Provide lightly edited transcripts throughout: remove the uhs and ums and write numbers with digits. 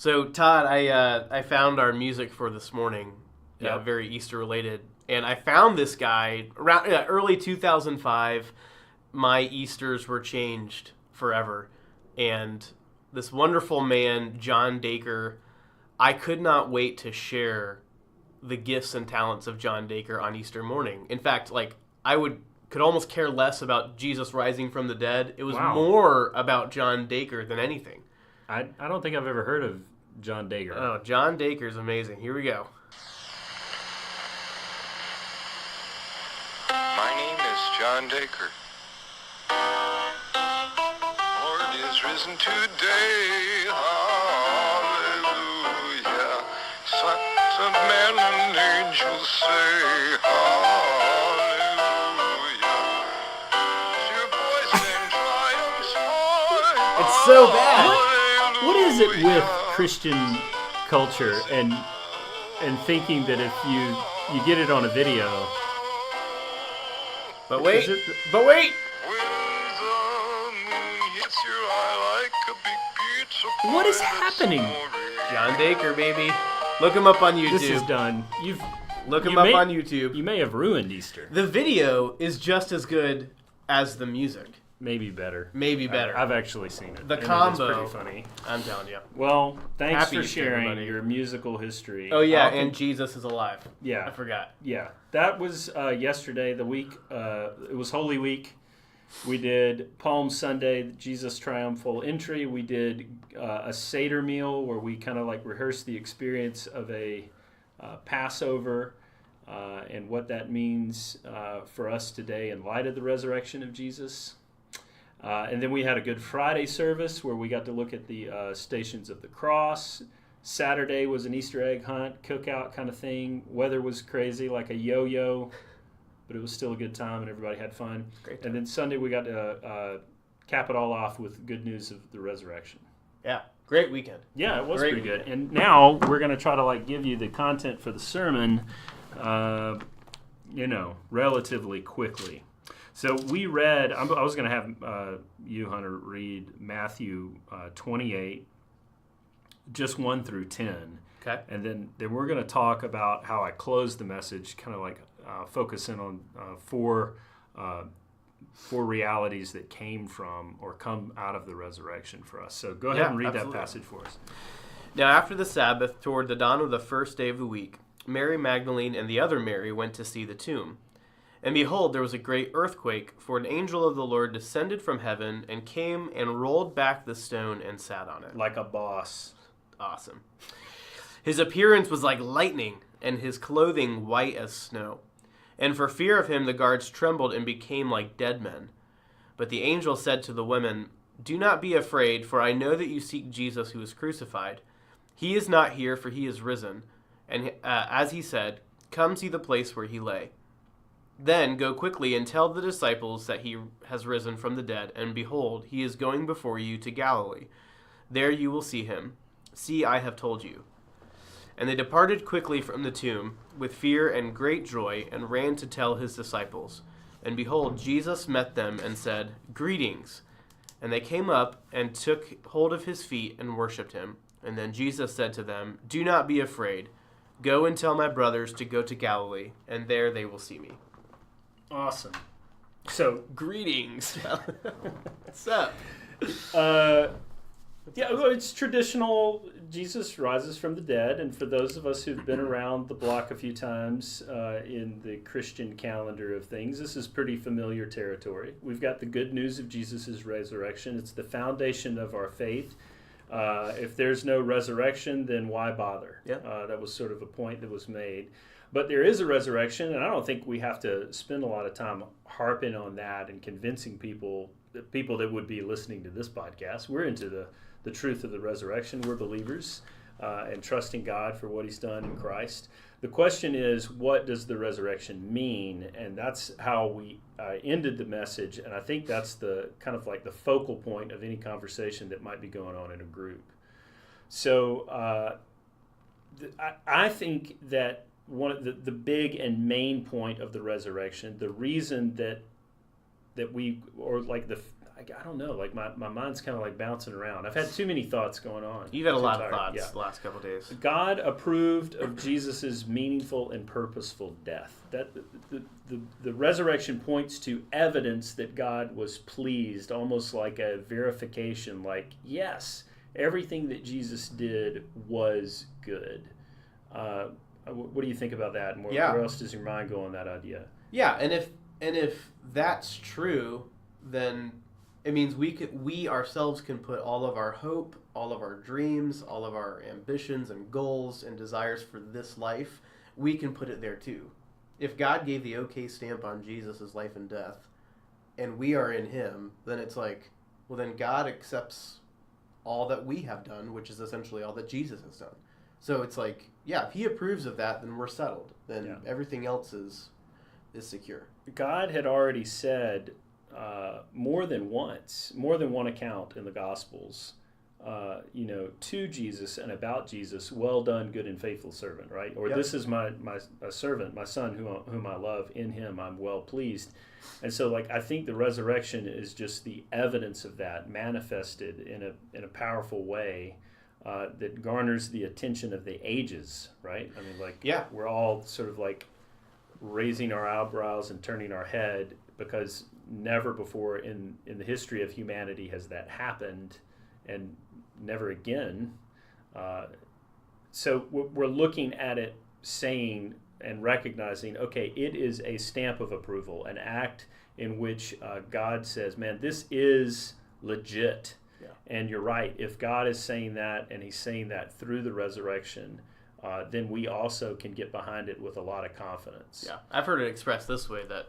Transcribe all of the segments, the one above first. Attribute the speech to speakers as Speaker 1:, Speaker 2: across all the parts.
Speaker 1: So, Todd, I found our music for this morning,
Speaker 2: Yep.
Speaker 1: very Easter related, and I found this guy around early 2005. My Easters were changed forever, and this wonderful man, John Dacre. I could not wait to share the gifts and talents of John Dacre on Easter morning. In fact, could almost care less about Jesus rising from the dead. It was
Speaker 2: Wow.
Speaker 1: more about John Dacre than anything.
Speaker 2: I don't think I've ever heard of John Dacre.
Speaker 1: Oh, John Dacre's amazing. Here we go.
Speaker 3: My name is John Dacre. Lord is risen today. Hallelujah. Sons of men and angels say hallelujah. Your voice in triumph's high.
Speaker 1: It's so bad.
Speaker 2: What is it with Christian culture and thinking that if you get it on a video?
Speaker 1: But wait.
Speaker 3: When the moon hits your eye like a big pizza pie.
Speaker 2: What is happening?
Speaker 1: John Dacre, baby. Look him up on YouTube.
Speaker 2: This is done.
Speaker 1: Look him up on YouTube.
Speaker 2: You may have ruined Easter.
Speaker 1: The video is just as good as the music.
Speaker 2: Maybe better.
Speaker 1: Maybe better.
Speaker 2: I've actually seen it.
Speaker 1: The
Speaker 2: and
Speaker 1: combo.
Speaker 2: It's pretty funny.
Speaker 1: I'm telling you.
Speaker 2: Well, thanks
Speaker 1: Happy
Speaker 2: for
Speaker 1: Easter,
Speaker 2: sharing
Speaker 1: everybody.
Speaker 2: your musical history.
Speaker 1: Oh, yeah,
Speaker 2: Often-
Speaker 1: and Jesus is alive.
Speaker 2: Yeah.
Speaker 1: I forgot.
Speaker 2: Yeah, that was yesterday, the week. It was Holy Week. We did Palm Sunday, Jesus' triumphal entry. We did a Seder meal where we kind of like rehearsed the experience of a Passover and what that means for us today in light of the resurrection of Jesus. And then we had a Good Friday service where we got to look at the Stations of the Cross. Saturday was an Easter egg hunt, cookout kind of thing. Weather was crazy, like a yo-yo, but it was still a good time and everybody had fun.
Speaker 1: Great time.
Speaker 2: And then Sunday we got to cap it all off with good news of the resurrection.
Speaker 1: Yeah. Great weekend.
Speaker 2: Yeah, it was
Speaker 1: Great
Speaker 2: pretty good. And now we're going to try to give you the content for the sermon, relatively quickly. So we read, I was going to have you, Hunter, read Matthew 28, just 1 through 10.
Speaker 1: Okay.
Speaker 2: And then we're going to talk about how I closed the message, kind of focusing on four realities that came from or come out of the resurrection for us. So go ahead and read
Speaker 1: absolutely.
Speaker 2: that passage for us.
Speaker 1: Now, after the Sabbath, toward the dawn of the first day of the week, Mary Magdalene and the other Mary went to see the tomb. And behold, there was a great earthquake, for an angel of the Lord descended from heaven and came and rolled back the stone and sat on it.
Speaker 2: Like a boss.
Speaker 1: Awesome. His appearance was like lightning, and his clothing white as snow. And for fear of him, the guards trembled and became like dead men. But the angel said to the women, "Do not be afraid, for I know that you seek Jesus who was crucified. He is not here, for he is risen. And as he said, come see the place where he lay. Then go quickly and tell the disciples that he has risen from the dead, and behold, he is going before you to Galilee. There you will see him. See, I have told you." And they departed quickly from the tomb with fear and great joy, and ran to tell his disciples. And behold, Jesus met them and said, "Greetings." And they came up and took hold of his feet and worshipped him. And then Jesus said to them, "Do not be afraid. Go and tell my brothers to go to Galilee, and there they will see me."
Speaker 2: Awesome. So,
Speaker 1: Greetings. What's up?
Speaker 2: well, it's traditional. Jesus rises from the dead, and for those of us who've been around the block a few times in the Christian calendar of things, this is pretty familiar territory. We've got the good news of Jesus' resurrection. It's the foundation of our faith. If there's no resurrection, then why bother?
Speaker 1: Yeah.
Speaker 2: That was sort of a point that was made. But there is a resurrection, and I don't think we have to spend a lot of time harping on that and convincing people that would be listening to this podcast. We're into the truth of the resurrection. We're believers and trusting God for what he's done in Christ. The question is, what does the resurrection mean? And that's how we ended the message, and I think that's the kind of like the focal point of any conversation that might be going on in a group. So I think that one of the big and main point of the resurrection, the reason that we, or like I don't know. Like my mind's kind of like bouncing around. I've had too many thoughts going on.
Speaker 1: You've had a
Speaker 2: Too
Speaker 1: lot
Speaker 2: tired.
Speaker 1: of thoughts
Speaker 2: Yeah.
Speaker 1: the last couple of days.
Speaker 2: God approved of Jesus' meaningful and purposeful death. That the resurrection points to evidence that God was pleased, almost like a verification, like, yes, everything that Jesus did was good. What do you think about that? And where else does your mind go on that idea?
Speaker 1: Yeah, and if that's true, then it means we ourselves can put all of our hope, all of our dreams, all of our ambitions and goals and desires for this life, we can put it there too. If God gave the okay stamp on Jesus' life and death, and we are in him, then it's like, well, then God accepts all that we have done, which is essentially all that Jesus has done. So it's like, yeah, if he approves of that, then we're settled. Then everything else is secure.
Speaker 2: God had already said more than one account in the Gospels, to Jesus and about Jesus, well done, good and faithful servant, right? Or this is my servant, my son, whom I love. In him I'm well pleased. And so, like, I think the resurrection is just the evidence of that manifested in a powerful way that garners the attention of the ages, right? I mean, we're all sort of like raising our eyebrows and turning our head because never before in the history of humanity has that happened, and never again. So we're looking at it saying and recognizing, okay, it is a stamp of approval, an act in which God says, man, this is legit. Yeah. And you're right. If God is saying that, and he's saying that through the resurrection, then we also can get behind it with a lot of confidence.
Speaker 1: Yeah, I've heard it expressed this way, that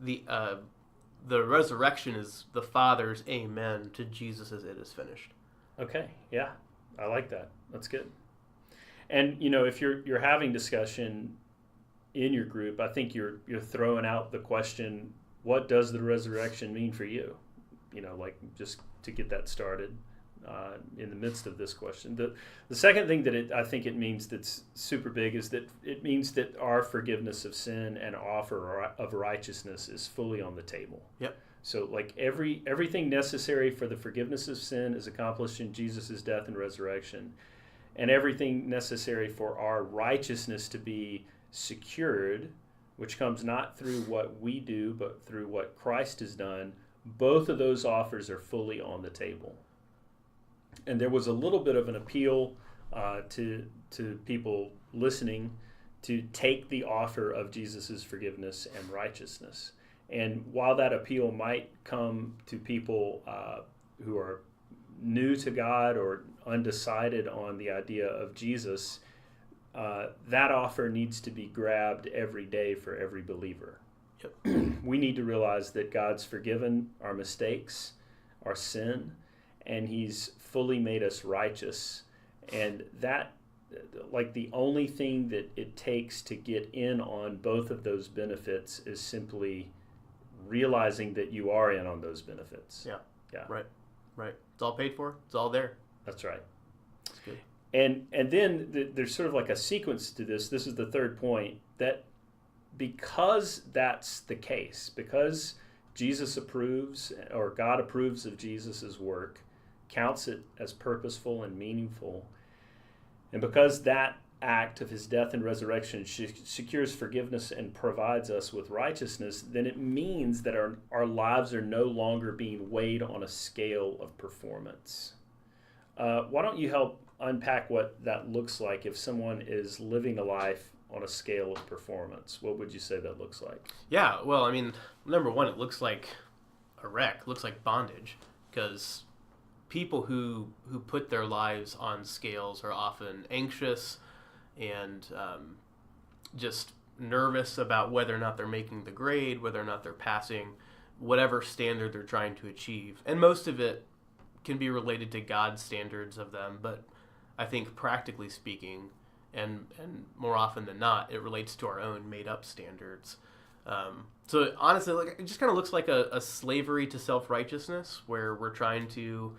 Speaker 1: the resurrection is the Father's amen to Jesus' it is finished.
Speaker 2: Okay, yeah, I like that. That's good. And if you're having discussion in your group, I think you're throwing out the question, what does the resurrection mean for you? Like, just to get that started in the midst of this question. The second thing that I think it means that's super big is that it means that our forgiveness of sin and offer of righteousness is fully on the table.
Speaker 1: Yep.
Speaker 2: So, like, everything necessary for the forgiveness of sin is accomplished in Jesus' death and resurrection, and everything necessary for our righteousness to be secured, which comes not through what we do, but through what Christ has done, both of those offers are fully on the table. And there was a little bit of an appeal to people listening to take the offer of Jesus' forgiveness and righteousness. And while that appeal might come to people who are new to God or undecided on the idea of Jesus, that offer needs to be grabbed every day for every believer. Yep. We need to realize that God's forgiven our mistakes, our sin, and he's fully made us righteous. And that, like, the only thing that it takes to get in on both of those benefits is simply realizing that you are in on those benefits.
Speaker 1: Yeah. Right. It's all paid for. It's all there.
Speaker 2: That's right.
Speaker 1: That's good.
Speaker 2: And then there's sort of like a sequence to this. This is the third point, that because that's the case, because Jesus approves, or God approves of Jesus' work, counts it as purposeful and meaningful, and because that act of his death and resurrection secures forgiveness and provides us with righteousness, then it means that our lives are no longer being weighed on a scale of performance. Why don't you help unpack what that looks like if someone is living a life on a scale of performance? What would you say that looks like?
Speaker 1: Yeah, well, I mean, number one, it looks like a wreck. It looks like bondage, because people who put their lives on scales are often anxious and just nervous about whether or not they're making the grade, whether or not they're passing whatever standard they're trying to achieve. And most of it can be related to God's standards of them, but I think practically speaking, and more often than not, it relates to our own made-up standards. So honestly, it just kind of looks like a slavery to self-righteousness, where we're trying to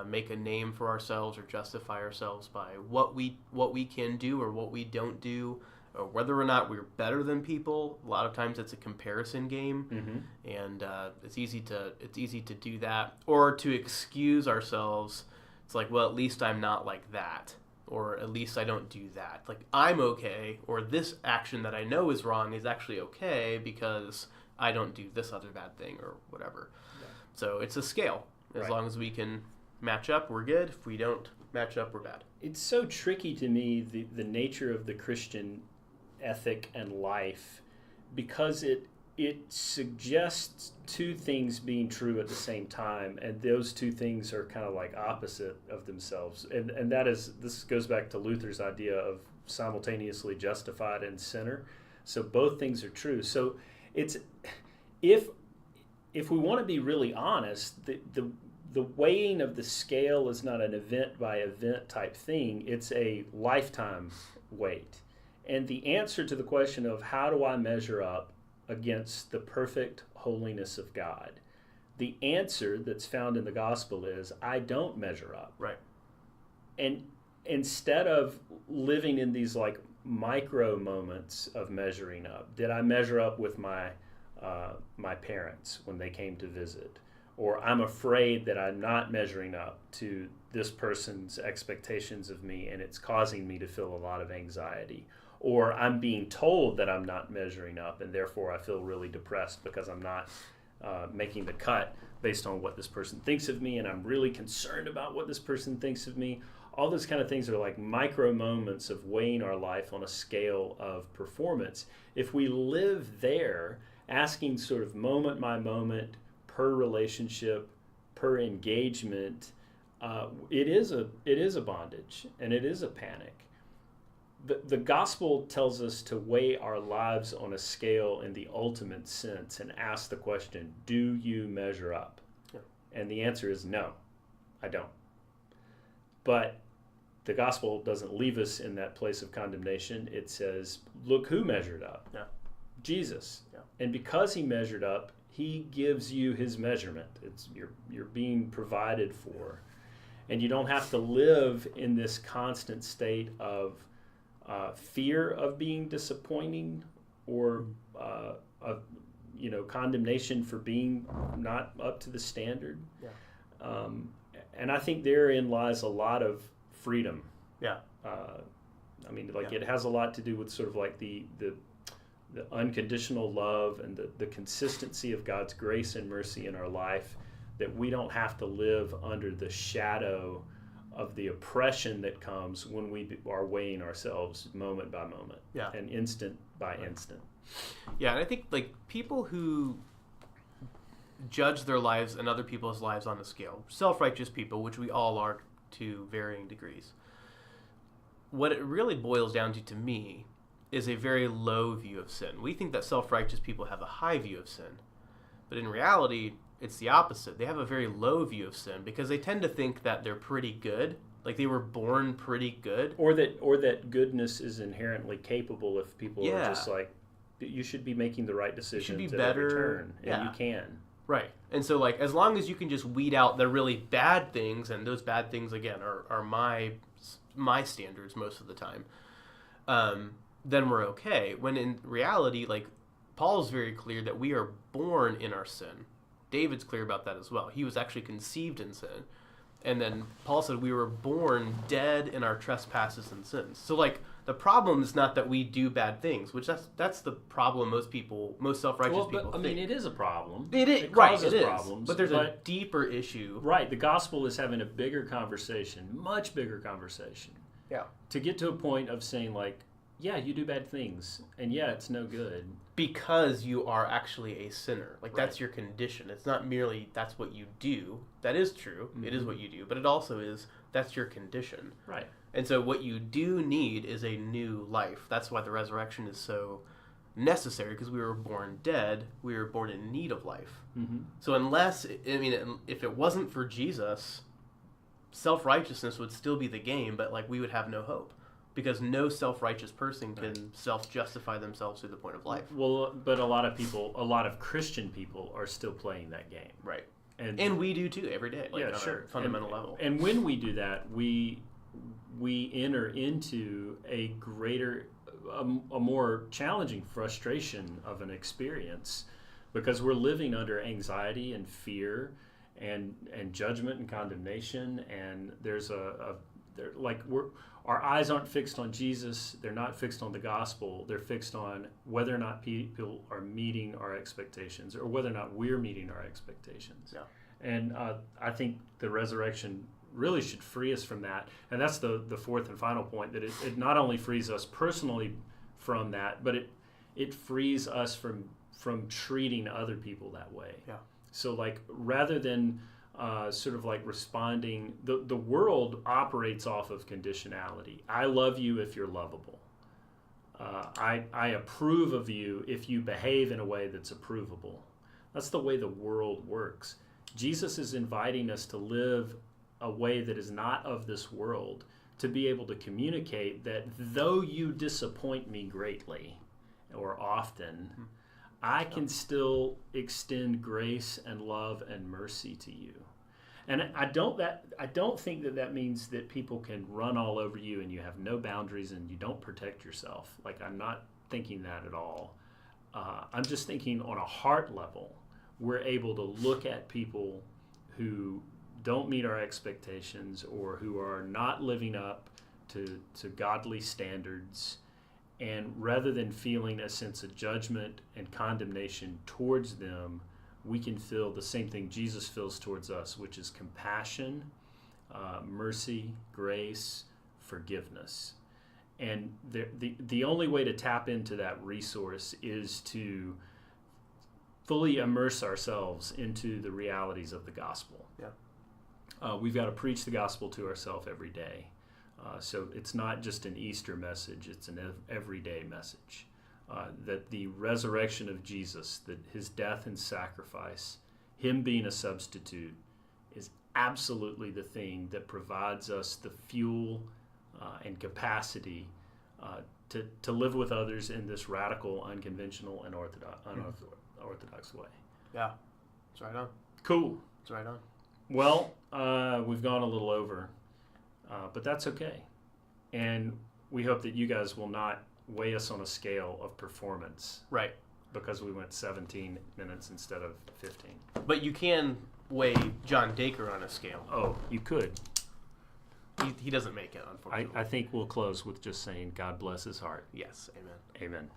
Speaker 1: make a name for ourselves or justify ourselves by what we can do or what we don't do, whether or not we're better than people. A lot of times it's a comparison game, and it's easy to do that, or to excuse ourselves. It's like, well, at least I'm not like that, or at least I don't do that. Like, I'm okay, or this action that I know is wrong is actually okay because I don't do this other bad thing or whatever. Yeah. So it's a scale. As long as we can match up, we're good. If we don't match up, we're bad.
Speaker 2: It's so tricky to me, the nature of the Christian ethic and life, because it suggests two things being true at the same time, and those two things are kind of like opposite of themselves. And this goes back to Luther's idea of simultaneously justified and sinner. So both things are true. So it's if we want to be really honest, the weighing of the scale is not an event by event type thing. It's a lifetime weight. And the answer to the question of how do I measure up against the perfect holiness of God, the answer that's found in the gospel is I don't measure up.
Speaker 1: Right.
Speaker 2: And instead of living in these like micro moments of measuring up, did I measure up with my parents when they came to visit? Or I'm afraid that I'm not measuring up to this person's expectations of me and it's causing me to feel a lot of anxiety. Or I'm being told that I'm not measuring up and therefore I feel really depressed because I'm not making the cut based on what this person thinks of me, and I'm really concerned about what this person thinks of me. All those kind of things are like micro moments of weighing our life on a scale of performance. If we live there, asking sort of moment by moment, per relationship, per engagement, it is a bondage and it is a panic. The gospel tells us to weigh our lives on a scale in the ultimate sense and ask the question, do you measure up? Yeah. And the answer is no, I don't. But the gospel doesn't leave us in that place of condemnation. It says, look who measured up.
Speaker 1: Yeah.
Speaker 2: Jesus.
Speaker 1: Yeah.
Speaker 2: And because he measured up, he gives you his measurement. You're being provided for. And you don't have to live in this constant state of fear of being disappointing or of condemnation for being not up to the standard.
Speaker 1: Yeah.
Speaker 2: And I think therein lies a lot of freedom.
Speaker 1: Yeah.
Speaker 2: It has a lot to do with sort of like the unconditional love and the consistency of God's grace and mercy in our life, that we don't have to live under the shadow of the oppression that comes when we are weighing ourselves moment by moment, and instant by instant.
Speaker 1: Yeah, and I think like people who judge their lives and other people's lives on a scale, self-righteous people, which we all are to varying degrees, what it really boils down to me is a very low view of sin. We think that self-righteous people have a high view of sin, but in reality, it's the opposite. They have a very low view of sin because they tend to think that they're pretty good, like they were born pretty good,
Speaker 2: or that goodness is inherently capable if people are just like, you should be making the right decisions at every turn, and you can.
Speaker 1: Right. And so like as long as you can just weed out the really bad things, and those bad things again are my standards most of the time, then we're okay. When in reality, like Paul's very clear that we are born in our sin. David's clear about that as well. He was actually conceived in sin. And then Paul said we were born dead in our trespasses and sins. So like the problem is not that we do bad things, which that's the problem most self-righteous people think.
Speaker 2: It is a problem.
Speaker 1: It causes problems. But there's a deeper issue.
Speaker 2: Right. The gospel is having a bigger conversation, much bigger conversation.
Speaker 1: Yeah.
Speaker 2: To get to a point of saying like, yeah, you do bad things, and yeah, it's no good.
Speaker 1: Because you are actually a sinner. Like, that's your condition. It's not merely that's what you do. That is true. Mm-hmm. It is what you do. But it also is that's your condition.
Speaker 2: Right.
Speaker 1: And so what you do need is a new life. That's why the resurrection is so necessary, because we were born dead. We were born in need of life. Mm-hmm. So if it wasn't for Jesus, self-righteousness would still be the game, but, like, we would have no hope. Because no self-righteous person can self-justify themselves to the point of life.
Speaker 2: Well, but a lot of Christian people are still playing that game.
Speaker 1: Right. And we do too every day, like on a fundamental level.
Speaker 2: And when we do that, we enter into a greater a more challenging frustration of an experience because we're living under anxiety and fear and judgment and condemnation, and there's our eyes aren't fixed on Jesus. They're not fixed on the gospel. They're fixed on whether or not people are meeting our expectations or whether or not we're meeting our expectations.
Speaker 1: Yeah.
Speaker 2: And I think the resurrection really should free us from that. And that's the fourth and final point, that it not only frees us personally from that, but it frees us from treating other people that way.
Speaker 1: Yeah.
Speaker 2: So like rather than sort of like responding, the world operates off of conditionality. I love you if you're lovable. I approve of you if you behave in a way that's approvable. That's the way the world works. Jesus is inviting us to live a way that is not of this world, to be able to communicate that though you disappoint me greatly or often, I can still extend grace and love and mercy to you. And I don't think that means that people can run all over you and you have no boundaries and you don't protect yourself. Like, I'm not thinking that at all. I'm just thinking on a heart level, we're able to look at people who don't meet our expectations or who are not living up to godly standards, and rather than feeling a sense of judgment and condemnation towards them, we can feel the same thing Jesus feels towards us, which is compassion, mercy, grace, forgiveness. And the only way to tap into that resource is to fully immerse ourselves into the realities of the gospel.
Speaker 1: Yeah.
Speaker 2: We've got to preach the gospel to ourselves every day. So it's not just an Easter message, it's an everyday message. That the resurrection of Jesus, that his death and sacrifice, him being a substitute, is absolutely the thing that provides us the fuel and capacity to live with others in this radical, unconventional, and unorthodox way.
Speaker 1: Yeah, that's right on.
Speaker 2: Cool.
Speaker 1: That's right on.
Speaker 2: Well, we've gone a little over, but that's okay. And we hope that you guys will not weigh us on a scale of performance.
Speaker 1: Right.
Speaker 2: Because we went 17 minutes instead of 15.
Speaker 1: But you can weigh John Dacre on a scale.
Speaker 2: Oh, you could.
Speaker 1: He doesn't make it, unfortunately.
Speaker 2: I think we'll close with just saying God bless his heart.
Speaker 1: Yes, amen.
Speaker 2: Amen.